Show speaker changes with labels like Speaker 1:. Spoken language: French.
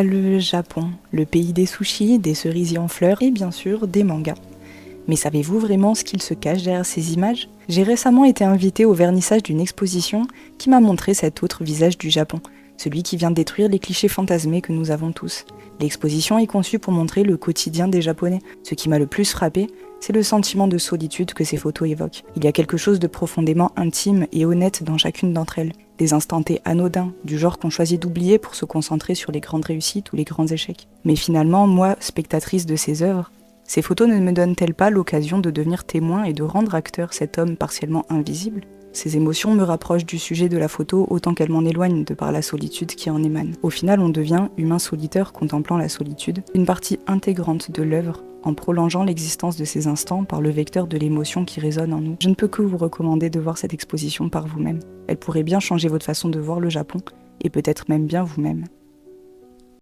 Speaker 1: Ah, le Japon, le pays des sushis, des cerisiers en fleurs et bien sûr des mangas. Mais savez-vous vraiment ce qu'il se cache derrière ces images? J'ai récemment été invitée au vernissage d'une exposition qui m'a montré cet autre visage du Japon, celui qui vient détruire les clichés fantasmés que nous avons tous. L'exposition est conçue pour montrer le quotidien des Japonais. Ce qui m'a le plus frappé, c'est le sentiment de solitude que ces photos évoquent. Il y a quelque chose de profondément intime et honnête dans chacune d'entre elles. Des instants T anodins, du genre qu'on choisit d'oublier pour se concentrer sur les grandes réussites ou les grands échecs. Mais finalement, moi, spectatrice de ces œuvres, ces photos ne me donnent-elles pas l'occasion de devenir témoin et de rendre acteur cet homme partiellement invisible? Ces émotions me rapprochent du sujet de la photo autant qu'elles m'en éloignent de par la solitude qui en émane. Au final, on devient, humain solitaire contemplant la solitude, une partie intégrante de l'œuvre, en prolongeant l'existence de ces instants par le vecteur de l'émotion qui résonne en nous. Je ne peux que vous recommander de voir cette exposition par vous-même. Elle pourrait bien changer votre façon de voir le Japon, et peut-être même bien vous-même.